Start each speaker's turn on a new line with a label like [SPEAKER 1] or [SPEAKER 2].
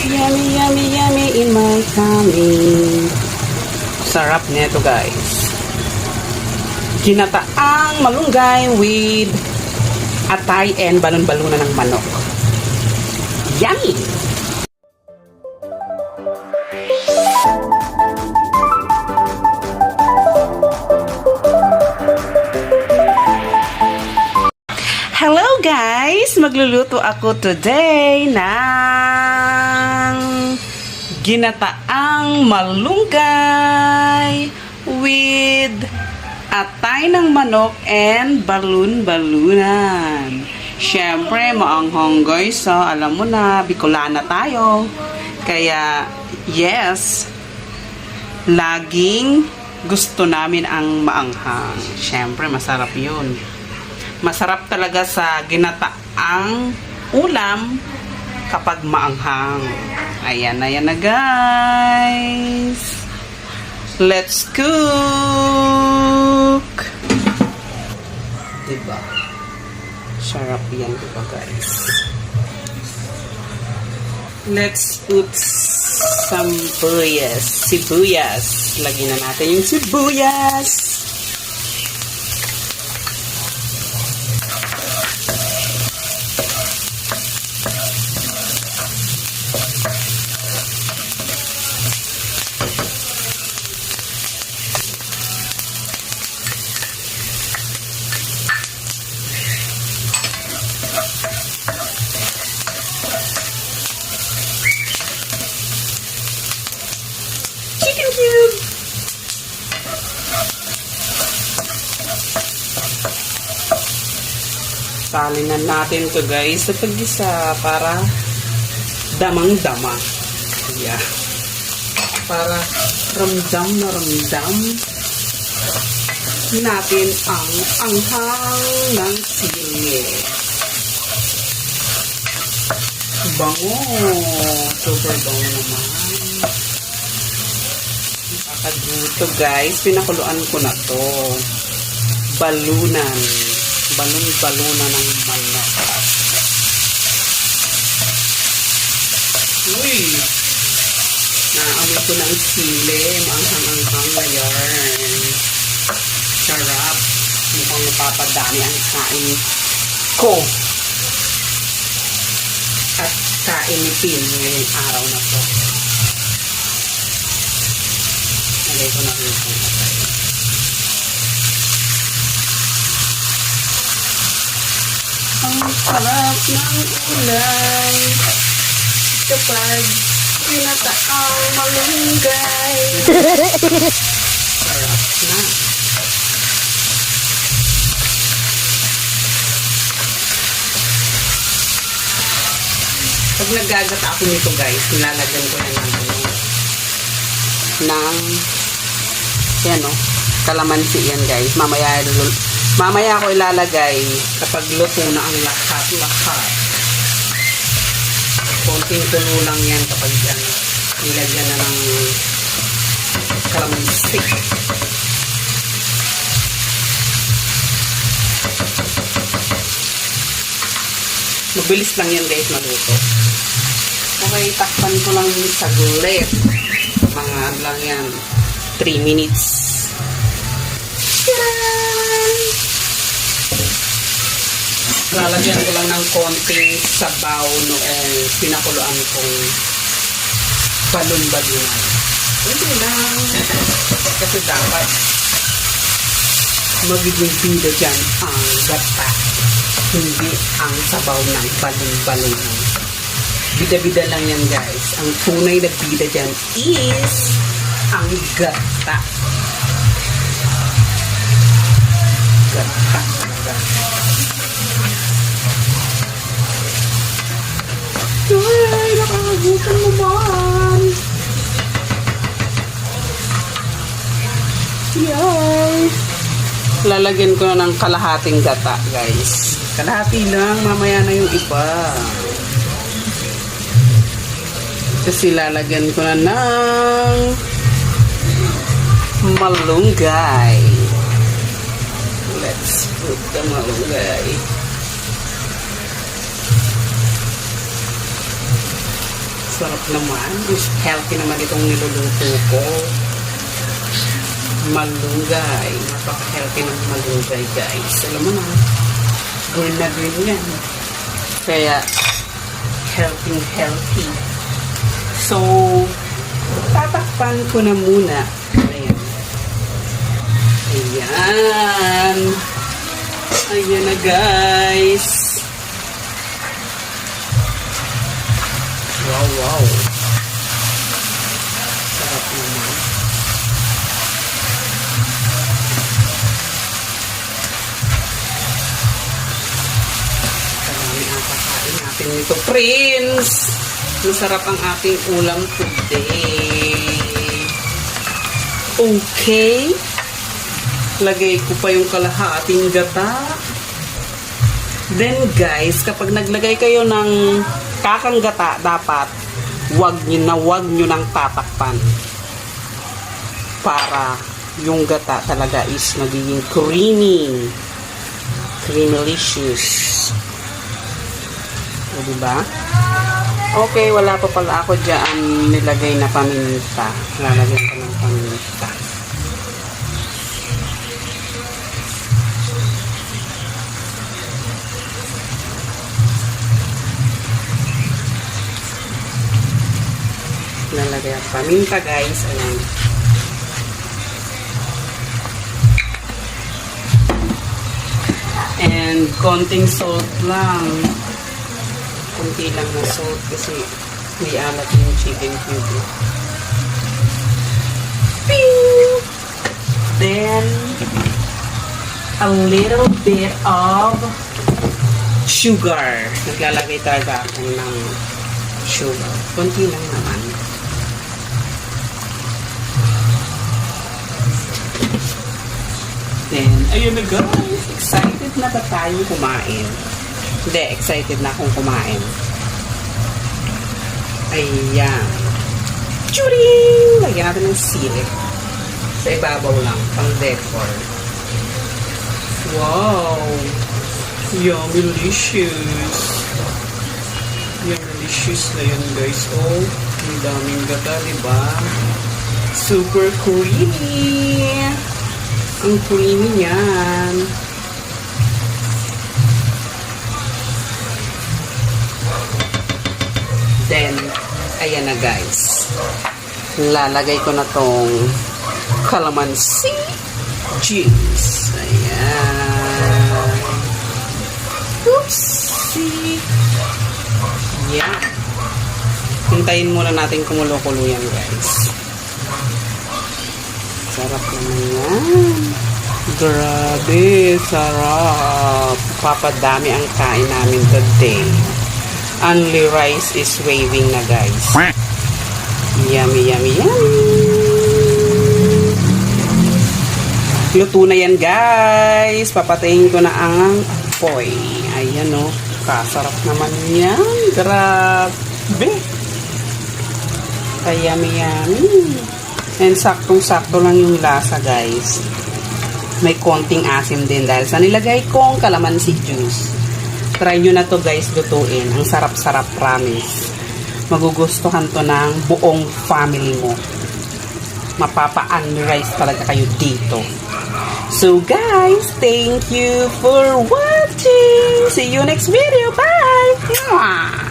[SPEAKER 1] Yummy, yummy, yummy in my tummy. Sarap nito guys. Ginataang malunggay with atay and balon-balunan ng manok. Yummy! Hello guys! Magluluto ako today ng ginataang malunggay with atay ng manok and balon-balunan. Siyempre, maanghang guys. So, alam mo na, Bicolana tayo. Kaya, yes, laging gusto namin ang maanghang. Siyempre, masarap yun. Masarap talaga sa ginataang ulam kapag maanghang. Ayan na guys. Let's cook! Diba? Sarap yan, diba guys? Let's put some sibuyas. Lagyan na natin yung sibuyas. Chicken cube. Salinan natin to guys sa pag-isa para damang-dama. Yeah. Para ramdam na ramdam natin ang anghang ng sili. Bango. Super bango naman. Nakakaguto guys. Pinakuluan ko na to. Balunan. Balon-balunan ng manok. Uy! Naamoy ko ng sili. Maanghang-anghang ngayon. Sarap. Mukhang mapapadami ang kain ko. At kainitin ngayong araw na to. Nalay ko na rin itong atay. Ang sarap ng ulay kapag ginataang malunggay. Sarap na. Pag nagagata ako nito guys, nilalagyan ko yan ng kalamansi yan guys. Mamaya ako ilalagay kapag luto na ang lahat. Konting tulo lang yan kapag nilagyan na ng kalamansi. Mabilis lang yan guys maluto. Okay, takpan ko lang saglit. Mga lang yan 3 minutes. Tadaan! Lalagyan ko lang ng konting sabaw noong pinakuluan kong balon-balunan. Hindi lang. Kasi dapat magiging bida dyan ang gata. Hindi ang sabaw ng balon-balunan. Bida-bida lang yan guys. Ang tunay na bida dyan is ang gata. Gata talaga. Ay, nakakagutan naman. Yay! Lalagyan ko na ng kalahating gata guys. Kalahati lang, mamaya na yung iba. Kasi lalagyan ko na ng malunggay. Let's put the malunggay. Sarap naman. Healthy naman itong niluluto ko. Malunggay. Napaka-healthy ng malunggay, guys. Alam mo na, green na green yan. Kaya, healthy. So, tatakpan ko na muna. Ayan. Ayan na, guys. Wow. Sarap naman. Karami ang kakain natin nito, Prince. Masarap ang ating ulam today. Okay. Lagay ko pa yung kalahating gata. Then guys, kapag naglagay kayo ng kakang gata, dapat wag nyo nang tatakpan. Para yung gata talaga is magiging creamy. Creamylicious. O diba? Okay, wala pa pala ako dyan nilagay na paminta. Lalagyan ko ng paminta. Lalagay ang paminta, guys. Ayan. And konting salt lang. Kunti lang na salt kasi may alat yung chicken cube. Ping! Then, a little bit of sugar. Naglalagay talaga ako ng sugar. Kunti lang naman. Then, ayun na guys. Excited na ba tayong kumain? Hindi, excited na akong kumain. Ayan. Churing! Lagyan natin ng sili. Sa ibabaw lang, pang decor. Wow! Yummy-licious! Yummy-licious na yun guys. Oh, may daming gata, diba? Super creamy! Ang creamy yan. Then, ayan na guys. Lalagay ko na tong calamansi juice. Ayan. Oopsie. Yan. Hintayin muna natin kumulo-kulo yan guys. Sarap naman yan. Grabe, sarap. Papadami ang kain namin today. Only rice is waving na guys. Yummy. Luto na yan guys. Papatayin ko na ang apoy. Ayan o. Kasarap naman yan. Grabe. Yummy. And saktong-sakto lang yung lasa guys. May konting asim din dahil sa nilagay kong calamansi juice. Try nyo na to guys lutuin. Ang sarap-sarap, promise. Magugustuhan to ng buong family mo. Mapapa-unrice talaga kayo dito. So guys, thank you for watching. See you next video. Bye!